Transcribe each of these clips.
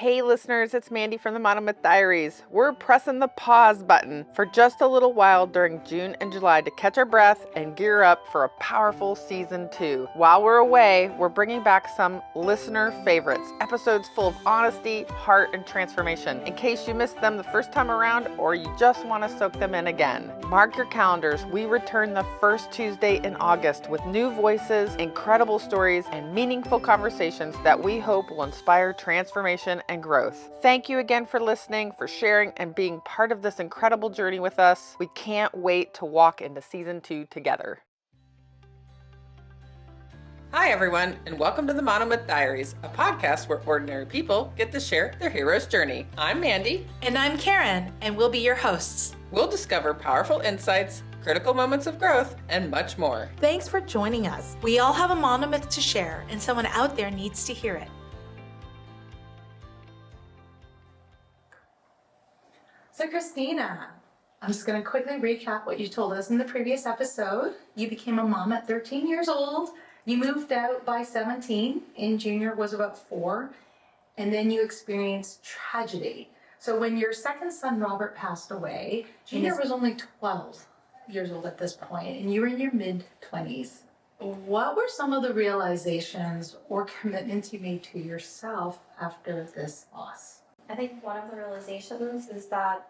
Hey listeners, it's Mandy from the Monomyth Diaries. We're pressing the pause button for just a little while during June and July to catch our breath and gear up for a powerful season 2. While we're away, we're bringing back some listener favorites, episodes full of honesty, heart, and transformation, in case you missed them the first time around or you just want to soak them in again. Mark your calendars. We return the first Tuesday in August with new voices, incredible stories, and meaningful conversations that we hope will inspire transformation and growth. Thank you again for listening, for sharing, and being part of this incredible journey with us. We can't wait to walk into season 2 together. Hi everyone, and welcome to the Monomyth Diaries, a podcast where ordinary people get to share their hero's journey. I'm Mandy. And I'm Karen, and we'll be your hosts. We'll discover powerful insights, critical moments of growth, and much more. Thanks for joining us. We all have a monomyth to share, and someone out there needs to hear it. So Christina, I'm just going to quickly recap what you told us in the previous episode. You became a mom at 13 years old. You moved out by 17, and Junior was about 4, and then you experienced tragedy. So when your second son, Robert, passed away, Junior was only 12 years old at this point, and you were in your mid-20s. What were some of the realizations or commitments you made to yourself after this loss? I think one of the realizations is that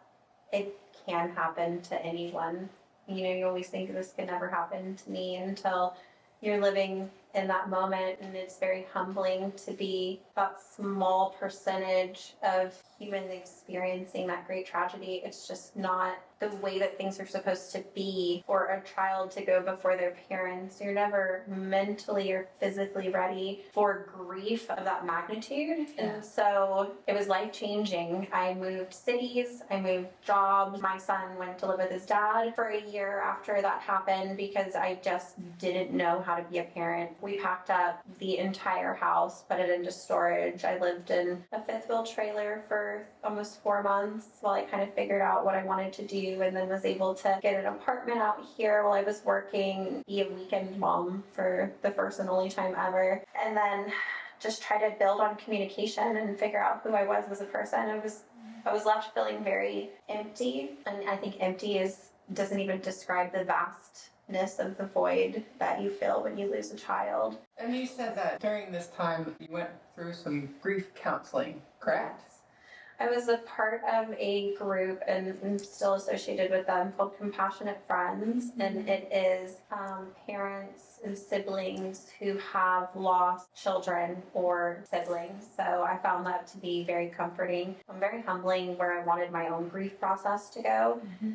it can happen to anyone. You know, you always think this could never happen to me until you're living in that moment, and it's very humbling to be that small percentage of humans experiencing that great tragedy. It's just not the way that things are supposed to be for a child to go before their parents. You're never mentally or physically ready for grief of that magnitude. Yeah. And so it was life-changing. I moved cities, I moved jobs. My son went to live with his dad for a year after that happened because I just didn't know how to be a parent. We packed up the entire house, put it into storage. I lived in a fifth wheel trailer for almost 4 months while I kind of figured out what I wanted to do, and then was able to get an apartment out here while I was working, be a weekend mom for the first and only time ever, and then just try to build on communication and figure out who I was as a person. I was left feeling very empty, and I think empty doesn't even describe the vastness of the void that you feel when you lose a child. And you said that during this time you went through some grief counseling, correct? Yes. I was a part of a group, and I'm still associated with them, called Compassionate Friends, and it is parents and siblings who have lost children or siblings. So I found that to be very comforting and very humbling, where I wanted my own grief process to go. Mm-hmm.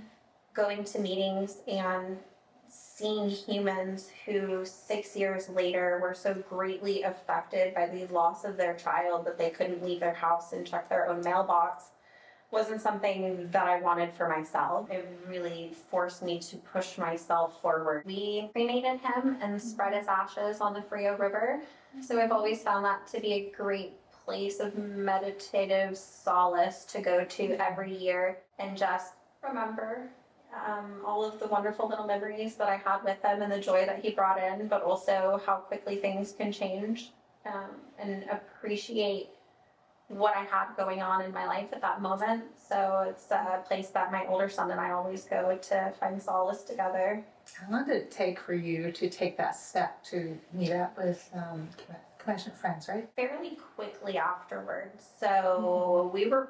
Going to meetings and seeing humans who 6 years later were so greatly affected by the loss of their child that they couldn't leave their house and check their own mailbox wasn't something that I wanted for myself. It really forced me to push myself forward. We cremated him and spread his ashes on the Frio River. So I've always found that to be a great place of meditative solace to go to every year and just remember all of the wonderful little memories that I had with him and the joy that he brought in, but also how quickly things can change, and appreciate what I had going on in my life at that moment. So it's a place that my older son and I always go to find solace together. How long did it take for you to take that step to meet up with Compassionate Friends, right? Fairly quickly afterwards. So we were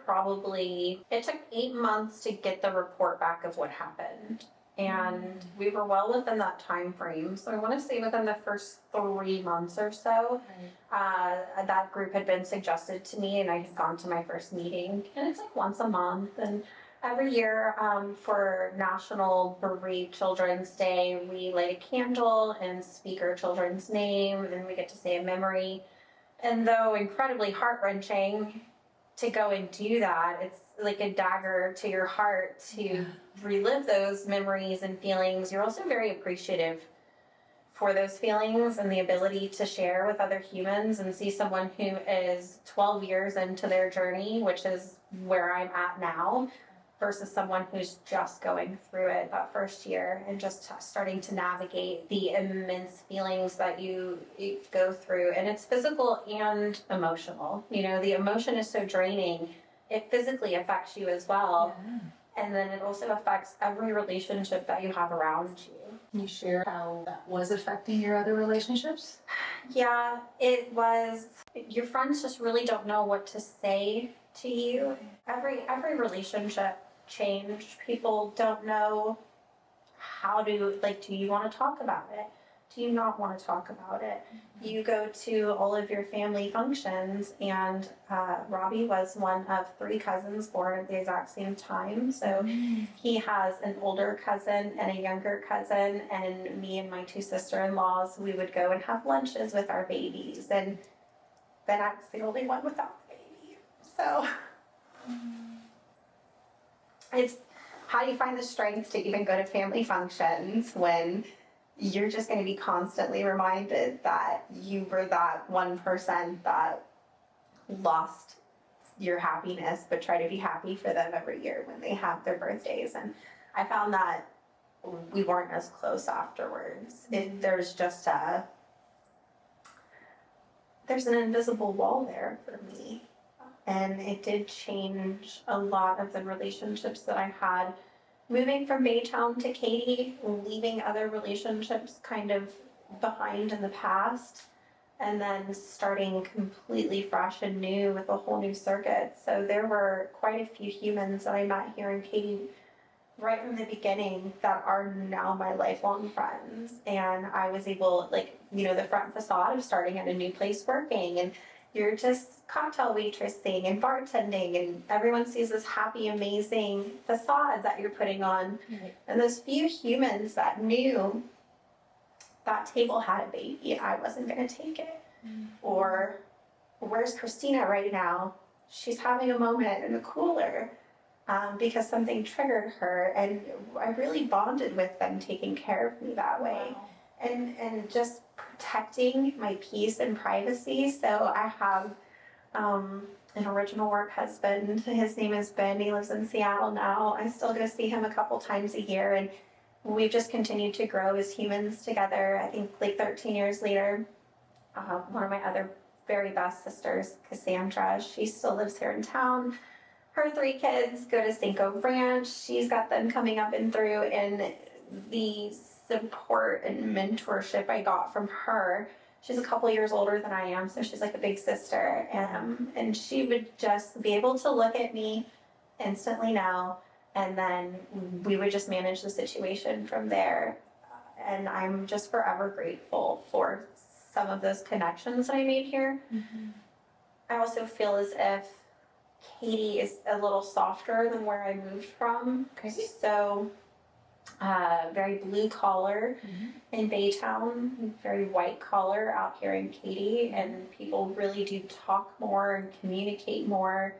it took 8 months to get the report back of what happened. And we were well within that time frame. So I want to say within the first 3 months or so, that group had been suggested to me, and I had gone to my first meeting. And it's like once a month. And every year for National Bereaved Children's Day, we light a candle and speak our children's name, and we get to say a memory. And though incredibly heart-wrenching to go and do that, it's like a dagger to your heart to relive those memories and feelings. You're also very appreciative for those feelings and the ability to share with other humans and see someone who is 12 years into their journey, which is where I'm at now, versus someone who's just going through it that first year and just starting to navigate the immense feelings that you go through. And it's physical and emotional. You know, the emotion is so draining, it physically affects you as well. Yeah. And then it also affects every relationship that you have around you. Can you share how that was affecting your other relationships? Yeah, it was. Your friends just really don't know what to say to you. Every relationship changed. People don't know how to, like, do you want to talk about it? Do you not want to talk about it? You go to all of your family functions, and Robbie was one of 3 cousins born at the exact same time. So he has an older cousin and a younger cousin, and me and my 2 sister-in-laws, we would go and have lunches with our babies, and then I was the only one without the baby. So it's, how do you find the strength to even go to family functions when you're just going to be constantly reminded that you were that 1% that lost your happiness, but try to be happy for them every year when they have their birthdays. And I found that we weren't as close afterwards. There's an invisible wall there for me. And it did change a lot of the relationships that I had. Moving from Baytown to Katy, leaving other relationships kind of behind in the past, and then starting completely fresh and new with a whole new circuit. So there were quite a few humans that I met here in Katy right from the beginning that are now my lifelong friends. And I was able, like, you know, the front facade of starting at a new place working, and you're just cocktail waitressing and bartending, and everyone sees this happy, amazing facade that you're putting on. Right. And those few humans that knew that table had a baby and I wasn't going to take it. Or, where's Christina right now? She's having a moment in the cooler because something triggered her, and I really bonded with them taking care of me that way. Wow. And just protecting my peace and privacy. So I have an original work husband. His name is Ben. He lives in Seattle now. I still go see him a couple times a year, and we've just continued to grow as humans together. I think like 13 years later, one of my other very best sisters, Cassandra, she still lives here in town. Her 3 kids go to Cinco Ranch. She's got them coming up and through, and the support and mentorship I got from her. She's a couple years older than I am, so she's like a big sister. And she would just be able to look at me instantly now, and then we would just manage the situation from there. And I'm just forever grateful for some of those connections that I made here. I also feel as if Katy is a little softer than where I moved from. Okay. So very blue collar in Baytown, very white collar out here in Katy, and people really do talk more and communicate more.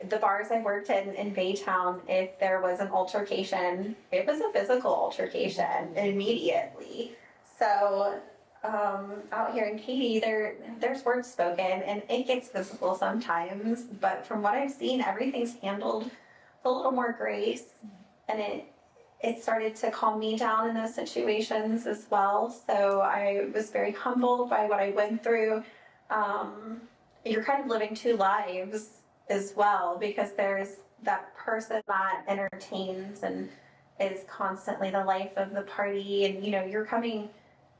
The bars I worked in Baytown, if there was an altercation, it was a physical altercation immediately. So out here in Katy, there's words spoken, and it gets physical sometimes, but from what I've seen, everything's handled with a little more grace, and it started to calm me down in those situations as well. So I was very humbled by what I went through. You're kind of living 2 lives as well, because there's that person that entertains and is constantly the life of the party, and you know, you're coming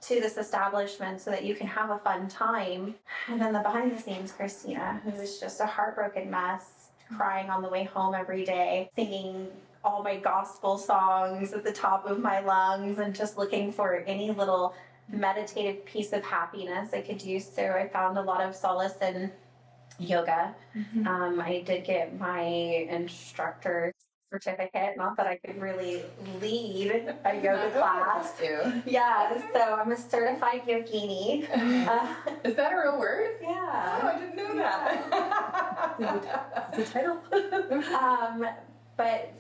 to this establishment so that you can have a fun time. And then the behind the scenes Christina, who is just a heartbroken mess, crying on the way home every day, singing all my gospel songs at the top of my lungs, and just looking for any little meditative piece of happiness I could do. So I found a lot of solace in yoga. I did get my instructor certificate, not that I could really lead a yoga class. Yeah, so I'm a certified yogini. Is that a real word? Yeah. Oh, I didn't know that. The title? But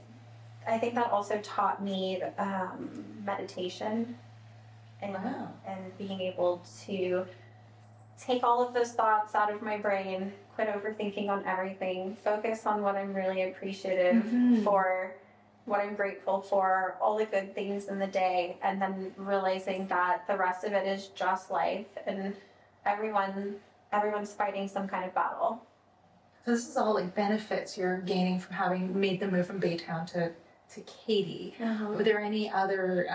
I think that also taught me meditation and Wow. and being able to take all of those thoughts out of my brain, quit overthinking on everything, focus on what I'm really appreciative for, what I'm grateful for, all the good things in the day, and then realizing that the rest of it is just life, and everyone's fighting some kind of battle. So this is all like benefits you're gaining from having made the move from Baytown to Katy. Were there any other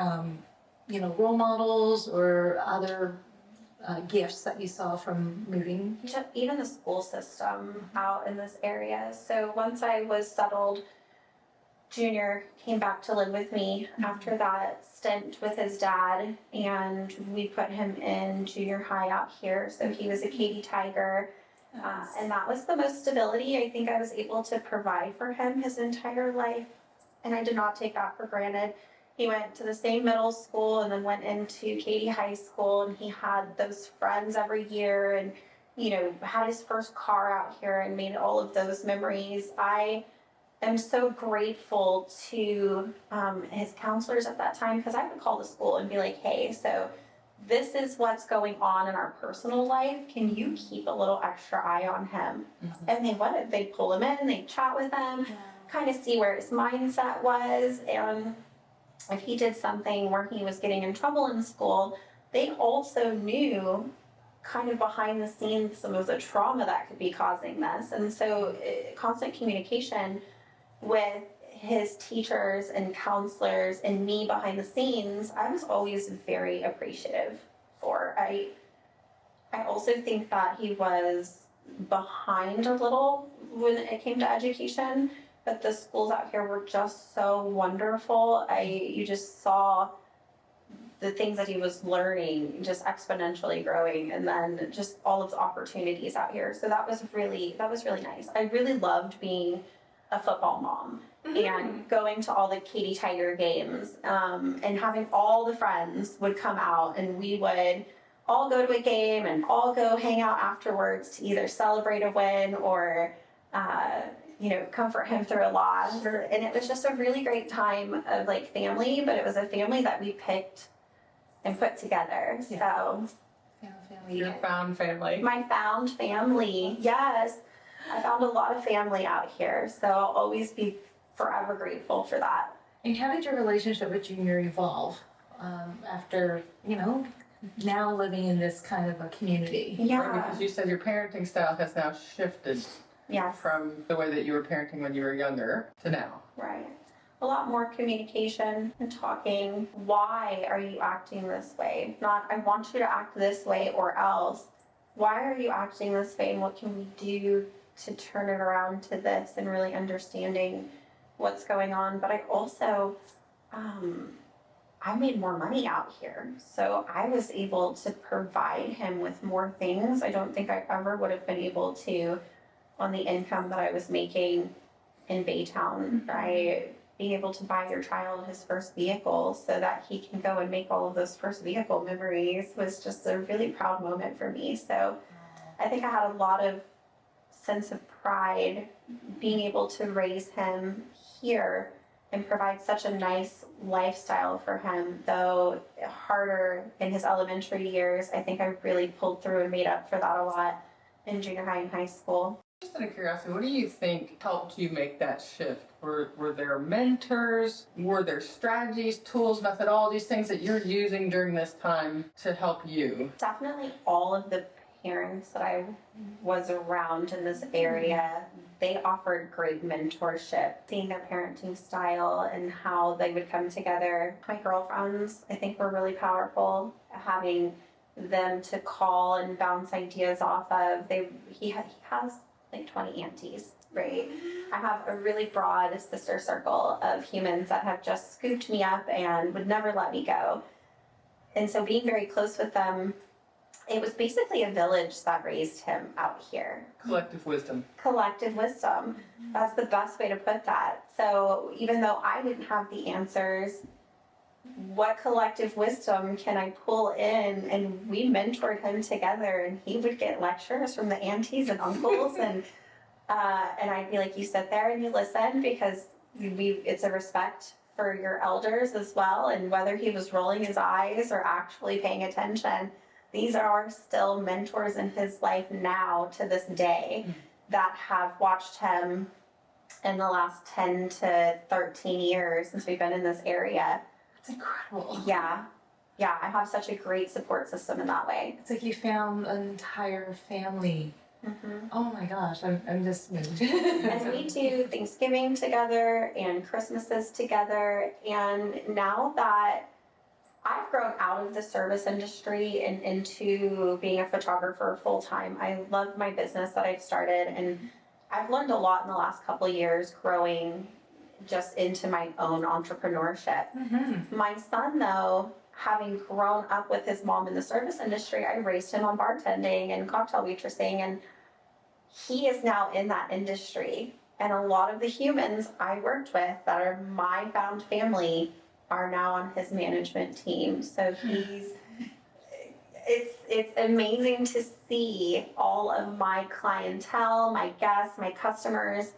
role models or other gifts that you saw from moving? Even the school system out in this area. So once I was settled, Junior came back to live with me after that stint with his dad, and we put him in junior high out here. So he was a Katy Tiger, and that was the most stability I think I was able to provide for him his entire life, and I did not take that for granted. He went to the same middle school and then went into Katy High School, and he had those friends every year, and had his first car out here and made all of those memories. I'm so grateful to his counselors at that time, because I would call the school and be like, hey, so this is what's going on in our personal life. Can you keep a little extra eye on him? And they would. They'd pull him in, they'd chat with him, kind of see where his mindset was. And if he did something where he was getting in trouble in school, they also knew kind of behind the scenes some of the trauma that could be causing this. And so constant communication with his teachers and counselors and me behind the scenes, I was always very appreciative for. I also think that he was behind a little when it came to education, but the schools out here were just so wonderful. You just saw the things that he was learning just exponentially growing, and then just all of the opportunities out here. So that was really nice. I really loved being a football mom and going to all the Katy Tiger games, and having all the friends would come out, and we would all go to a game and all go hang out afterwards to either celebrate a win or comfort him through a loss. And it was just a really great time of like family, but it was a family that we picked and put together. So Your found family. My found family, yes. I found a lot of family out here, so I'll always be forever grateful for that. And how did your relationship with Junior evolve after, now living in this kind of a community? Yeah. Right, because you said your parenting style has now shifted from the way that you were parenting when you were younger to now. Right. A lot more communication and talking. Why are you acting this way? Not, I want you to act this way or else. Why are you acting this way, and what can we do to turn it around to this, and really understanding what's going on. But I also, I made more money out here. So I was able to provide him with more things. I don't think I ever would have been able to on the income that I was making in Baytown, right? Being able to buy your child his first vehicle so that he can go and make all of those first vehicle memories was just a really proud moment for me. So I think I had a lot of sense of pride being able to raise him here and provide such a nice lifestyle for him, though harder in his elementary years. I think I really pulled through and made up for that a lot in junior high and high school. Just out of curiosity, what do you think helped you make that shift? Were there mentors? Were there strategies, tools, methodologies, things that you're using during this time to help you? Definitely all of the parents that I was around in this area, they offered great mentorship, seeing their parenting style and how they would come together. My girlfriends, I think, were really powerful, having them to call and bounce ideas off of. He has like 20 aunties, right? I have a really broad sister circle of humans that have just scooped me up and would never let me go. And so being very close with them, it was basically a village that raised him out here. Collective wisdom. Collective wisdom. That's the best way to put that. So even though I didn't have the answers, what collective wisdom can I pull in? And we mentored him together, and he would get lectures from the aunties and uncles, and I'd be like, you sit there and you listen, because it's a respect for your elders as well. And whether he was rolling his eyes or actually paying attention, these are still mentors in his life now to this day that have watched him in the last 10 to 13 years since we've been in this area. That's incredible. Yeah. Yeah, I have such a great support system in that way. It's like you found an entire family. Mm-hmm. Oh my gosh, I'm just moved. And we do Thanksgiving together and Christmases together. And now that I've grown out of the service industry and into being a photographer full time, I love my business that I've started, and I've learned a lot in the last couple of years growing just into my own entrepreneurship. Mm-hmm. My son, though, having grown up with his mom in the service industry, I raised him on bartending and cocktail waitressing, and he is now in that industry. And a lot of the humans I worked with that are my found family are now on his management team. So it's amazing to see all of my clientele, my guests, my customers.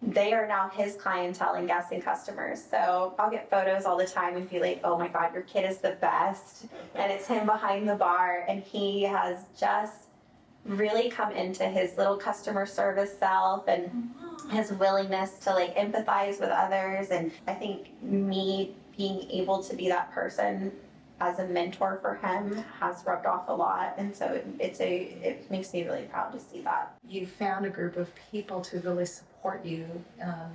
They are now his clientele and guests and customers. So I'll get photos all the time and be like, oh my God, your kid is the best. And it's him behind the bar. And he has just really come into his little customer service self and his willingness to like empathize with others. And I think me being able to be that person as a mentor for him has rubbed off a lot, and so it makes me really proud to see that. You found a group of people to really support you.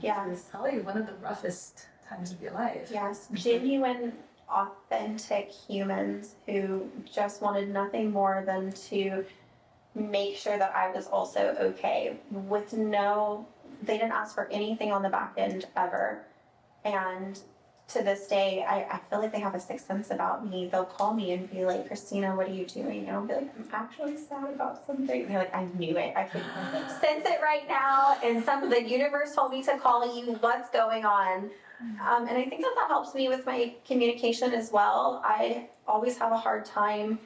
Yes. It's probably one of the roughest times of your life. Yes, genuine, authentic humans who just wanted nothing more than to make sure that I was also okay with they didn't ask for anything on the back end ever. And to this day, I feel like they have a sixth sense about me. They'll call me and be like, Christina, what are you doing? And I'll be like, I'm actually sad about something. And they're like, I knew it. I could sense it right now. And the universe told me to call you. What's going on? And I think that helps me with my communication as well. I always have a hard time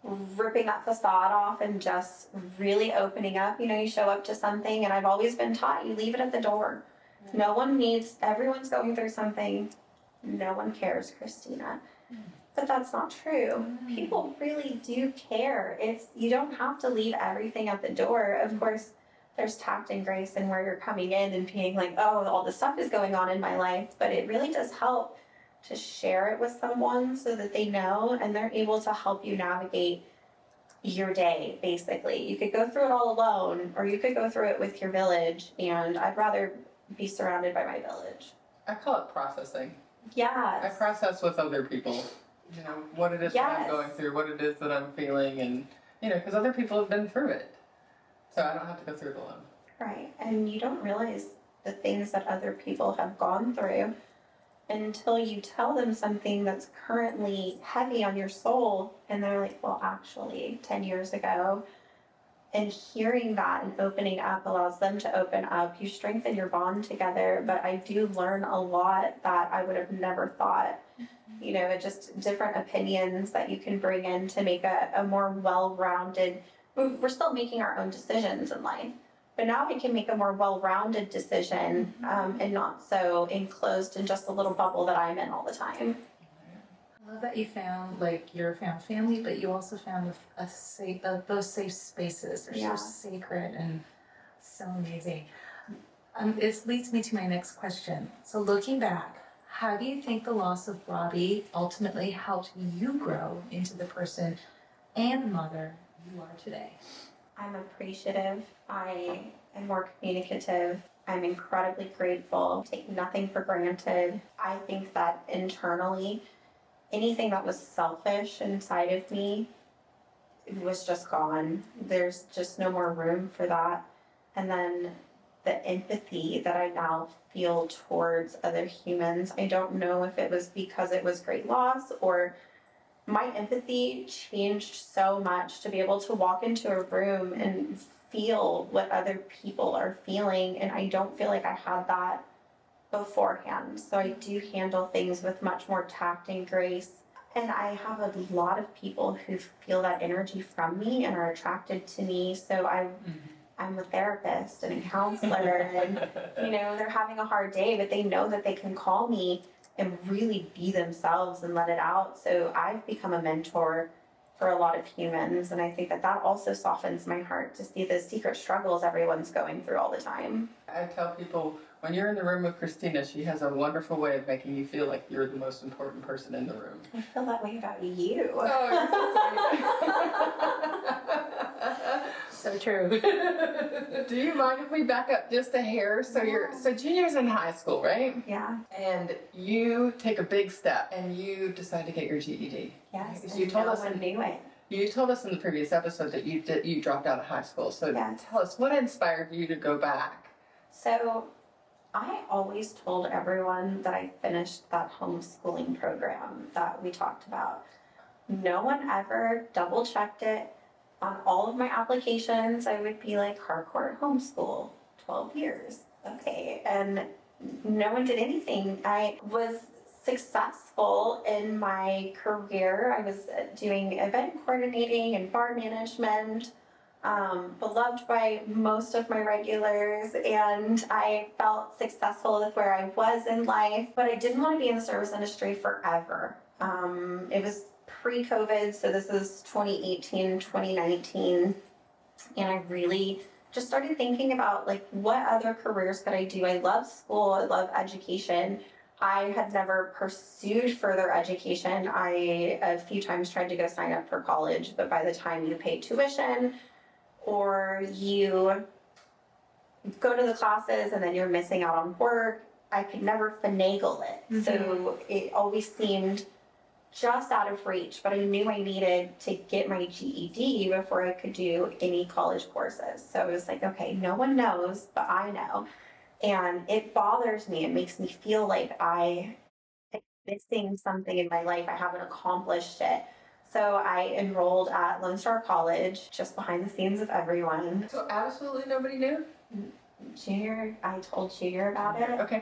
ripping that facade off and just really opening up. You show up to something, and I've always been taught you leave it at the door. Everyone's going through something. No one cares, Christina. But that's not true. People really do care. You don't have to leave everything at the door. Of course, there's tact and grace in where you're coming in and being like, oh, all this stuff is going on in my life. But it really does help to share it with someone so that they know and they're able to help you navigate your day, basically. You could go through it all alone, or you could go through it with your village, and I'd rather be surrounded by my village. I call it processing. Yeah. I process with other people, what it is that I'm Yes. going through, what it is that I'm feeling, and, because other people have been through it. So I don't have to go through it alone. Right. And you don't realize the things that other people have gone through until you tell them something that's currently heavy on your soul, and they're like, well, actually, 10 years ago. And hearing that and opening up allows them to open up. You strengthen your bond together, but I do learn a lot that I would have never thought. Just different opinions that you can bring in to make a more well-rounded. We're still making our own decisions in life, but now I can make a more well-rounded decision and not so enclosed in just the little bubble that I'm in all the time. I love that you found your found family, but you also found those safe spaces. They're so sacred and so amazing. This leads me to my next question. So looking back, how do you think the loss of Robbie ultimately helped you grow into the person and mother you are today? I'm appreciative. I am more communicative. I'm incredibly grateful. Take nothing for granted. I think that internally, anything that was selfish inside of me was just gone. There's just no more room for that. And then the empathy that I now feel towards other humans, I don't know if it was because it was great loss or my empathy changed so much to be able to walk into a room and feel what other people are feeling. And I don't feel like I had that beforehand. So I do handle things with much more tact and grace. And I have a lot of people who feel that energy from me and are attracted to me. So I'm a therapist and a counselor and, they're having a hard day, but they know that they can call me and really be themselves and let it out. So I've become a mentor for a lot of humans. And I think that also softens my heart to see the secret struggles everyone's going through all the time. I tell people, when you're in the room with Christina, she has a wonderful way of making you feel like you're the most important person in the room. I feel that way about you. Oh, So true. do you mind if we back up just a hair? So junior's in high school, right? Yeah. And you take a big step and you decide to get your GED. Yes. Because you told us knew it. You told us in the previous episode that you dropped out of high school. So yes. Tell us, what inspired you to go back? So I always told everyone that I finished that homeschooling program that we talked about. No one ever double checked it. On all of my applications, I would be like, hardcore homeschool, 12 years. Okay. And no one did anything. I was successful in my career. I was doing event coordinating and bar management, beloved by most of my regulars, and I felt successful with where I was in life, but I didn't want to be in the service industry forever. It was pre-COVID, so this is 2018, 2019, and I really just started thinking about like what other careers could I do. I love school, I love education. I had never pursued further education. I a few times tried to go sign up for college, but by the time you pay tuition or you go to the classes and then you're missing out on work, I could never finagle it. Mm-hmm. So it always seemed just out of reach, but I knew I needed to get my GED before I could do any college courses. So it was like, okay, no one knows, but I know. And it bothers me. It makes me feel like I'm missing something in my life. I haven't accomplished it. So I enrolled at Lone Star College, just behind the scenes of everyone. So absolutely nobody knew? Junior, I told Junior about it. Okay.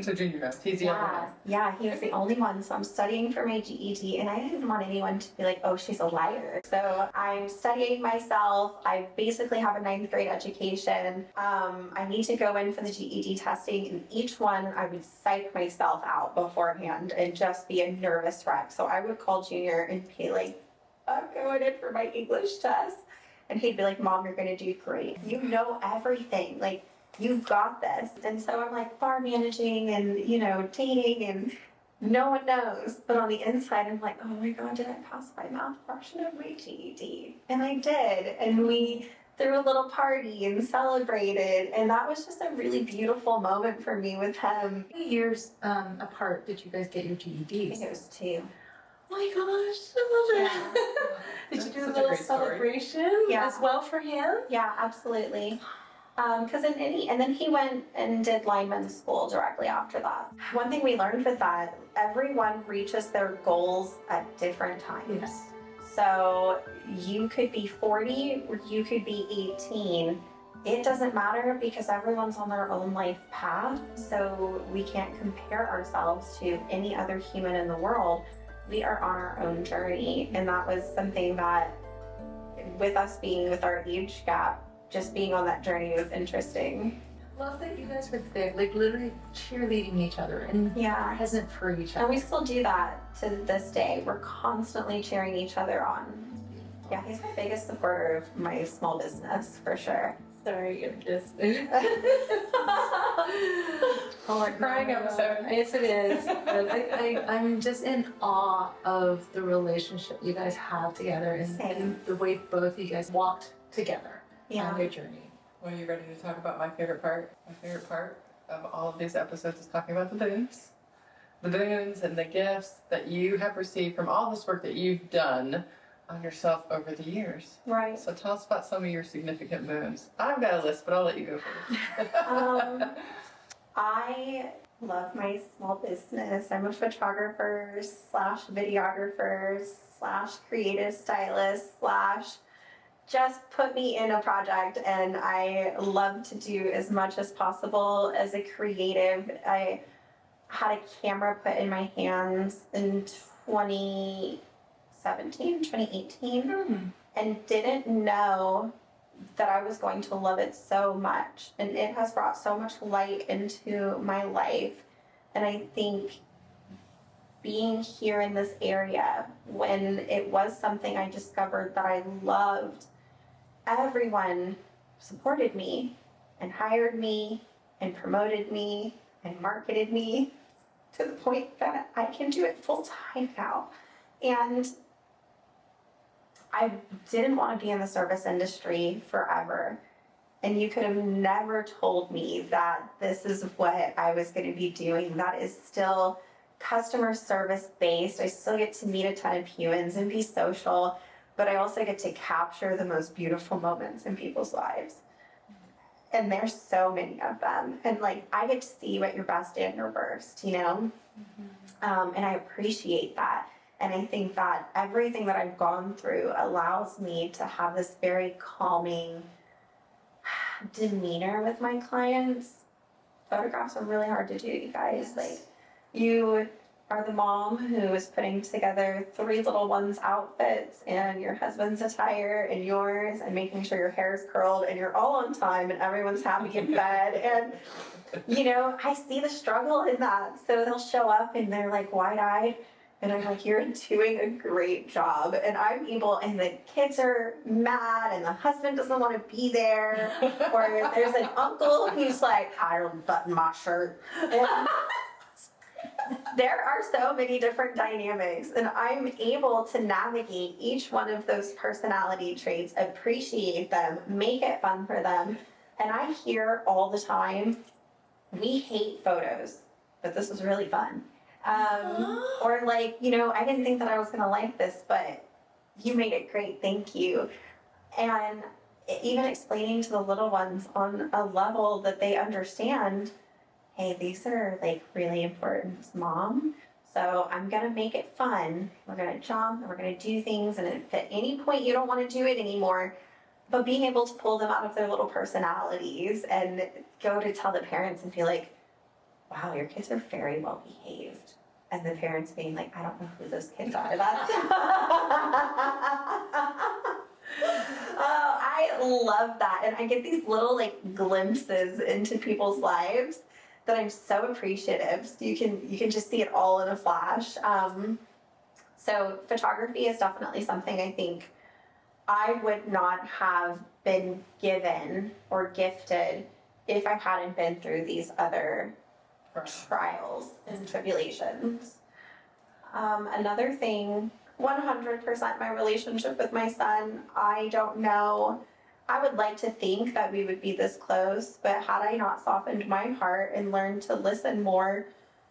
So Junior knows. He's the only one. Yeah, he was the only one. So I'm studying for my GED, and I didn't want anyone to be like, oh, she's a liar. So I'm studying myself. I basically have a 9th grade education. I need to go in for the GED testing, and each one I would psych myself out beforehand and just be a nervous wreck. So I would call Junior and be like, I'm going in for my English test. And he'd be like, Mom, you're going to do great. You know everything. Like, you've got this. And so I'm like bar managing and, dating, and no one knows. But on the inside, I'm like, oh my God, did I pass my math portion of my GED? And I did. And we threw a little party and celebrated. And that was just a really beautiful moment for me with him. How many years apart did you guys get your GEDs? I think it was 2. Oh my gosh, I love it. Did you do a little celebration as well for him? Yeah, absolutely. Because and then he went and did lineman school directly after that. One thing we learned with that, everyone reaches their goals at different times. Yes. So you could be 40 or you could be 18. It doesn't matter because everyone's on their own life path. So we can't compare ourselves to any other human in the world. We are on our own journey. And that was something that, with us being with our age gap, just being on that journey was interesting. I love that you guys were there, like literally cheerleading each other and present for each other. And we still do that to this day. We're constantly cheering each other on. Yeah, he's my biggest supporter of my small business, for sure. Sorry, I'm just... Oh, crying episode. Yes, it is. But I'm just in awe of the relationship you guys have together and the way both of you guys walked together on your journey. Well, are you ready to talk about my favorite part? My favorite part of all of these episodes is talking about the boons. The boons and the gifts that you have received from all this work that you've done on yourself over the years. Right. So tell us about some of your significant boons. I've got a list, but I'll let you go first. I love my small business. I'm a photographer / videographer / creative stylist / just put me in a project, and I love to do as much as possible as a creative. I had a camera put in my hands in 2018, and didn't know that I was going to love it so much. And it has brought so much light into my life. And I think being here in this area, when it was something I discovered that I loved, everyone supported me and hired me and promoted me and marketed me to the point that I can do it full time now. And I didn't want to be in the service industry forever. And you could have never told me that this is what I was going to be doing. That is still customer service based. I still get to meet a ton of humans and be social, but I also get to capture the most beautiful moments in people's lives. And there's so many of them. And like, I get to see what your best and your worst, you know? And I appreciate that. And I think that everything that I've gone through allows me to have this very calming demeanor with my clients. Photographs are really hard to do, you guys. Like, you are the mom who is putting together 3 little ones' outfits and your husband's attire and yours, and making sure your hair is curled and you're all on time and everyone's happy in bed. And, you know, I see the struggle in that. So they'll show up and they're like wide-eyed. And I'm like, you're doing a great job. And I'm able, and the kids are mad, and the husband doesn't want to be there. Or there's an uncle who's like, I don't button my shirt. And there are so many different dynamics. And I'm able to navigate each one of those personality traits, appreciate them, make it fun for them. And I hear all the time, we hate photos, but this was really fun. Or like, you know, I didn't think that I was going to like this, but you made it great. Thank you. And even explaining to the little ones on a level that they understand, hey, these are like really important, Mom. So I'm going to make it fun. We're going to jump and we're going to do things. And if at any point you don't want to do it anymore, but being able to pull them out of their little personalities and go to tell the parents and be like, wow, your kids are very well behaved. And the parents being like, I don't know who those kids are. That's oh, I love that. And I get these little like glimpses into people's lives that I'm so appreciative. So you can just see it all in a flash. So photography is definitely something I think I would not have been given or gifted if I hadn't been through these other trials and tribulations. Another thing, 100% my relationship with my son. I don't know. I would like to think that we would be this close, but had I not softened my heart and learned to listen more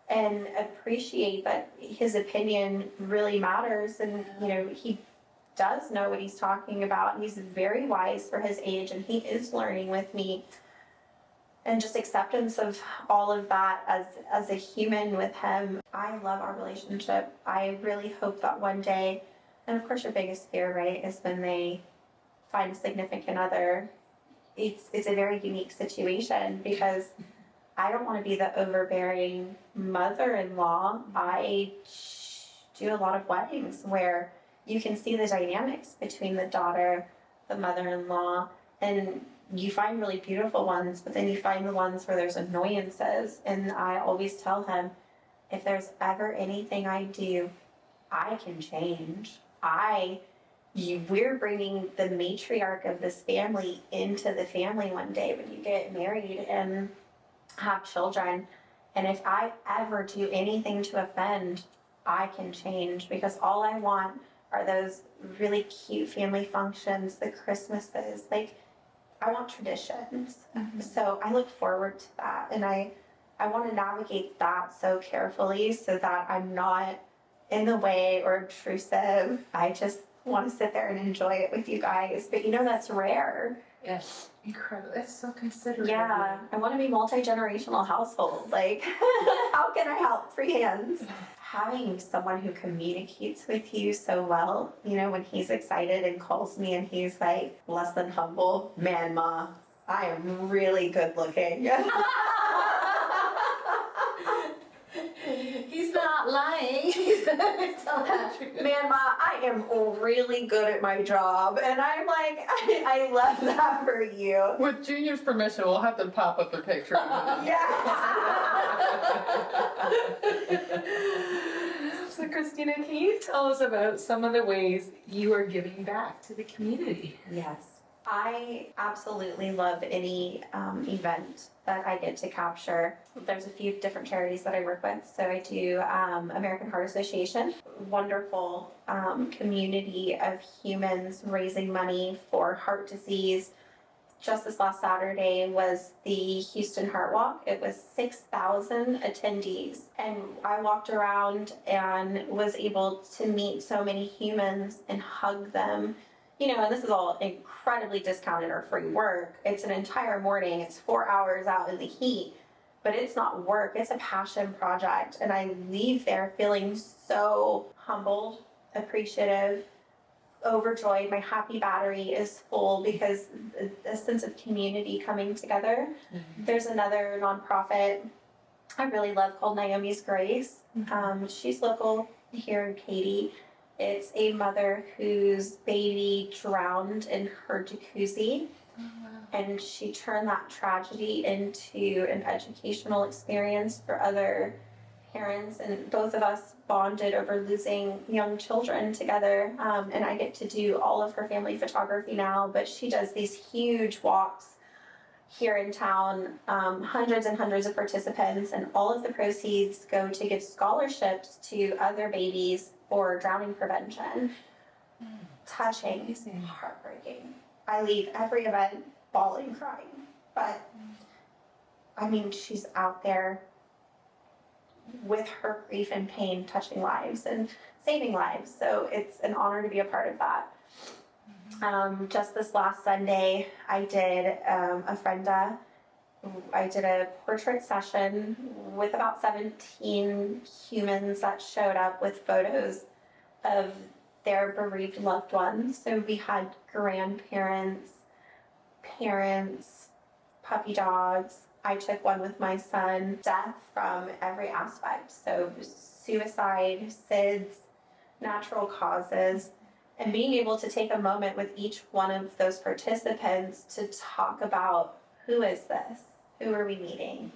and appreciate that his opinion really matters, and you know, he does know what he's talking about. He's very wise for his age, and he is learning with me. And just acceptance of all of that as a human with him. I love our relationship. I really hope that one day, and of course your biggest fear, right, is when they find a significant other. It's a very unique situation because I don't want to be the overbearing mother-in-law. I do a lot of weddings where you can see the dynamics between the daughter, the mother-in-law, and you find really beautiful ones, but then you find the ones where there's annoyances. And I always tell him, if there's ever anything I do, I can change. We're bringing the matriarch of this family into the family one day when you get married and have children. And if I ever do anything to offend, I can change, because all I want are those really cute family functions, the Christmases, like, I want traditions. Mm-hmm. So I look forward to that. And I want to navigate that so carefully so that I'm not in the way or obtrusive. I just want to sit there and enjoy it with you guys. But you know, that's rare. Yes. Incredible. That's so considerate. Yeah. I want to be multi-generational household. Like, how can I help? Free hands. Having someone who communicates with you so well, you know, when he's excited and calls me and he's like less than humble, man, Ma, I am really good looking. He's not lying. He's telling the truth. Man, Ma, I am really good at my job. And I'm like, I love that for you. With Junior's permission, we'll have to pop up a picture of it. Yes. So Christina, can you tell us about some of the ways you are giving back to the community? Yes. I absolutely love any event that I get to capture. There's a few different charities that I work with. So I do American Heart Association, wonderful community of humans raising money for heart disease. Just this last Saturday was the Houston Heart Walk. It was 6,000 attendees. And I walked around and was able to meet so many humans and hug them. You know, and this is all incredibly discounted or free work. It's an entire morning. It's 4 hours out in the heat. But it's not work. It's a passion project. And I leave there feeling so humbled, appreciative, overjoyed. My happy battery is full because a sense of community coming together. Mm-hmm. There's another nonprofit I really love called Naomi's Grace. Mm-hmm. She's local here in Katy. It's a mother whose baby drowned in her jacuzzi. Oh, wow. And she turned that tragedy into an educational experience for other parents, and both of us bonded over losing young children together, and I get to do all of her family photography now, but she does these huge walks here in town, hundreds and hundreds of participants, and all of the proceeds go to give scholarships to other babies for drowning prevention. Touching, amazing. Heartbreaking. I leave every event bawling, crying, but I mean, she's out there with her grief and pain, touching lives and saving lives. So it's an honor to be a part of that. Just this last Sunday, I did I did a portrait session with about 17 humans that showed up with photos of their bereaved loved ones. So we had grandparents, parents, puppy dogs. I took one with my son. Death from every aspect. So suicide, SIDS, natural causes, and being able to take a moment with each one of those participants to talk about, who is this? Who are we meeting?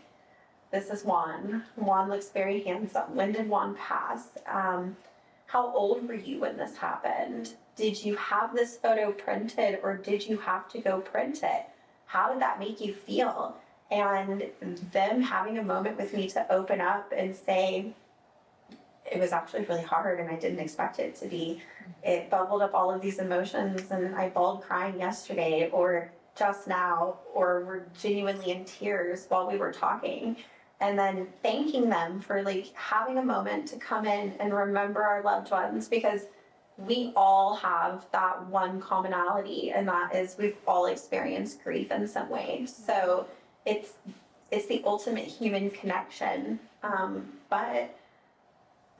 This is Juan. Juan looks very handsome. When did Juan pass? How old were you when this happened? Did you have this photo printed, or did you have to go print it? How did that make you feel? And them having a moment with me to open up and say, it was actually really hard and I didn't expect it to be. It bubbled up all of these emotions, and I bawled crying yesterday or just now, or were genuinely in tears while we were talking. And then thanking them for having a moment to come in and remember our loved ones, because we all have that one commonality, and that is we've all experienced grief in some way. So it's the ultimate human connection, but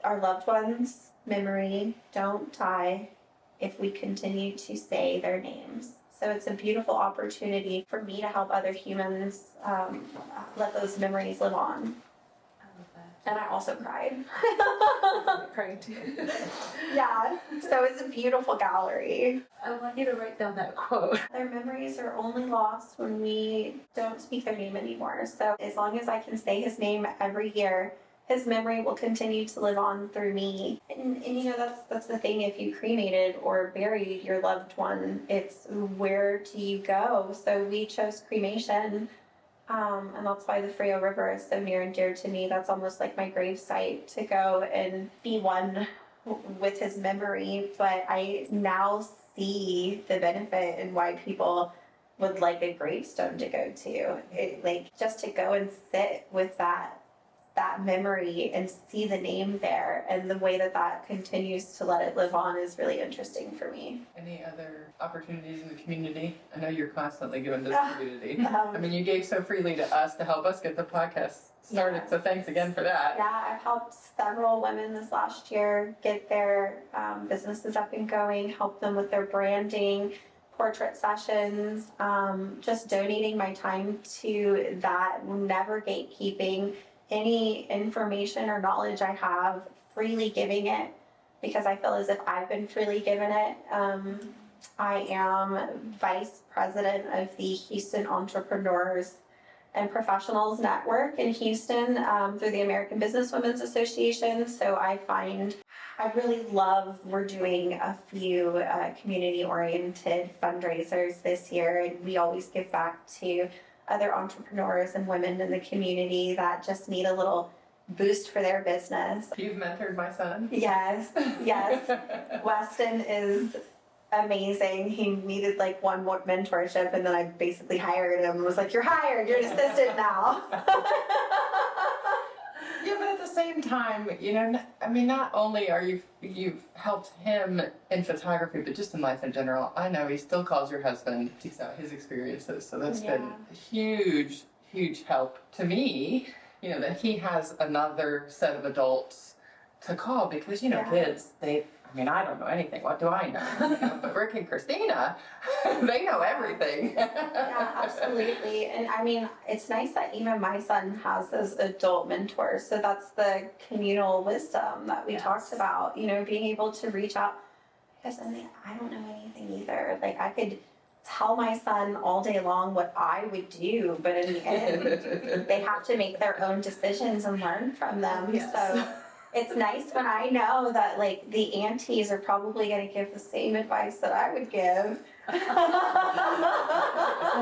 our loved ones' memory don't die if we continue to say their names. So it's a beautiful opportunity for me to help other humans let those memories live on. I love that. And I also cried. I'm crying too. Yeah, so it's a beautiful gallery. I want you to write down that quote. Their memories are only lost when we don't speak their name anymore. So as long as I can say his name every year, his memory will continue to live on through me. And you know, that's the thing. If you cremated or buried your loved one, it's where do you go? So we chose cremation. And that's why the Frio River is so near and dear to me. That's almost like my grave site, to go and be one with his memory. But I now see the benefit and why people would like a gravestone to go to. Just to go and sit with that memory and see the name there, and the way that continues to let it live on is really interesting for me. Any other opportunities in the community? I know you're constantly giving to the community. I mean, you gave so freely to us to help us get the podcast started, yes. So thanks again for that. Yeah, I've helped several women this last year get their businesses up and going, help them with their branding, portrait sessions, just donating my time to that, never gatekeeping. Any information or knowledge I have, freely giving it, because I feel as if I've been freely given it. I am vice president of the Houston Entrepreneurs and Professionals Network in Houston through the American Business Women's Association. So I really love, we're doing a few community-oriented fundraisers this year, and we always give back to other entrepreneurs and women in the community that just need a little boost for their business. You've mentored my son? Yes. Weston is amazing. He needed like one more mentorship, and then I basically hired him and was like, "You're hired, you're an assistant now." Yeah, but at the same time, I mean, not only are you've helped him in photography, but just in life in general. I know he still calls your husband, seeks out his experiences, so that's been a huge, huge help to me, that he has another set of adults to call, because, kids, I don't know anything. What do I know? But Rick and Christina, they know everything. Yeah, absolutely. And I mean, it's nice that even my son has those adult mentors. So that's the communal wisdom that we talked about, being able to reach out. Because I don't know anything either. Like, I could tell my son all day long what I would do, but in the end, they have to make their own decisions and learn from them. Yes. So it's nice when I know that, like, the aunties are probably going to give the same advice that I would give. I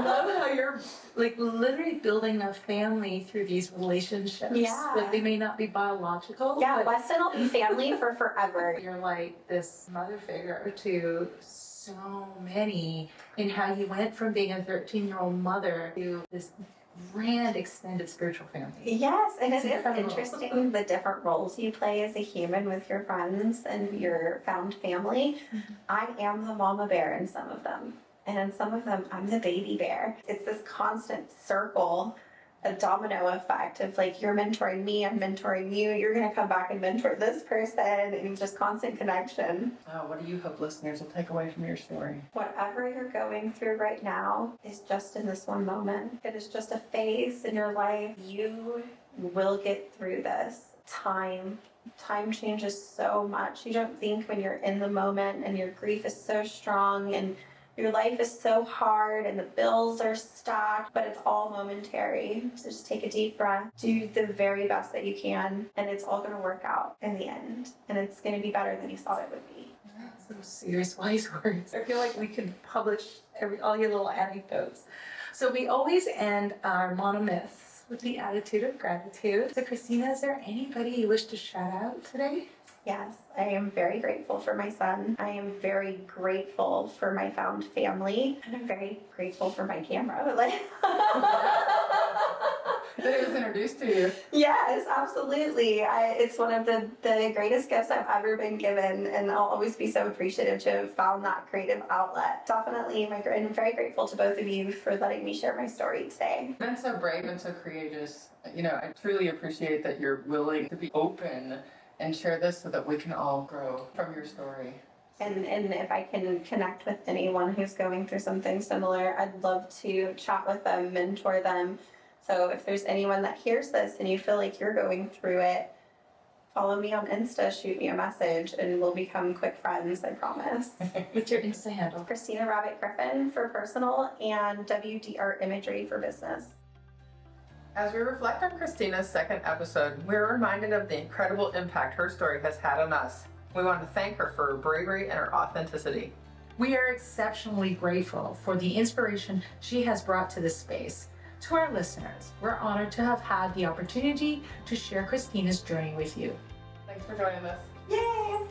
love how you're like literally building a family through these relationships. Yeah. Like, they may not be biological. Yeah, but Weston will be family for forever. you're like this mother figure to so many, in how you went from being a 13-year-old mother to this grand extended spiritual family. Yes, and It's it is incredible. interesting the different roles you play as a human with your friends and your found family. I am the mama bear in some of them, and in some of them I'm the baby bear. It's this constant circle, a domino effect of like, you're mentoring me, I'm mentoring you, you're gonna come back and mentor this person, and just constant connection. What do you hope listeners will take away from your story? Whatever you're going through right now is just in this one moment. It is just a phase in your life. You will get through this. Time changes so much. You don't think when you're in the moment and your grief is so strong and your life is so hard and the bills are stacked, but it's all momentary. So just take a deep breath, do the very best that you can, and it's all going to work out in the end. And it's going to be better than you thought it would be. So serious, wise words. I feel like we could publish all your little anecdotes. So we always end our monomyths with the attitude of gratitude. So Christina, is there anybody you wish to shout out today? Yes, I am very grateful for my son. I am very grateful for my found family. And I'm very grateful for my camera. That it was introduced to you. Yes, absolutely. It's one of the greatest gifts I've ever been given, and I'll always be so appreciative to have found that creative outlet. Definitely, I'm very grateful to both of you for letting me share my story today. You've been so brave and so courageous. I truly appreciate that you're willing to be open and share this so that we can all grow from your story. And if I can connect with anyone who's going through something similar, I'd love to chat with them, mentor them. So if there's anyone that hears this and you feel like you're going through it, follow me on Insta, shoot me a message, and we'll become quick friends, I promise. What's your Insta handle? Christina Griffin for personal and WDR Imagery for business. As we reflect on Christina's second episode, we're reminded of the incredible impact her story has had on us. We want to thank her for her bravery and her authenticity. We are exceptionally grateful for the inspiration she has brought to this space. To our listeners, we're honored to have had the opportunity to share Christina's journey with you. Thanks for joining us. Yay!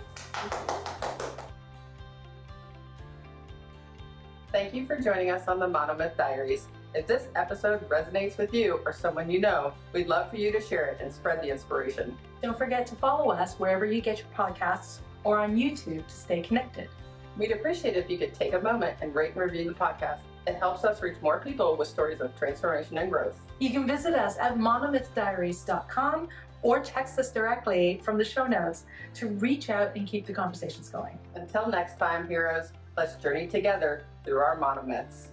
Thank you for joining us on the Monomyth Diaries. If this episode resonates with you or someone you know, we'd love for you to share it and spread the inspiration. Don't forget to follow us wherever you get your podcasts or on YouTube to stay connected. We'd appreciate it if you could take a moment and rate and review the podcast. It helps us reach more people with stories of transformation and growth. You can visit us at monomythdiaries.com or text us directly from the show notes to reach out and keep the conversations going. Until next time, heroes, let's journey together through our monomyths.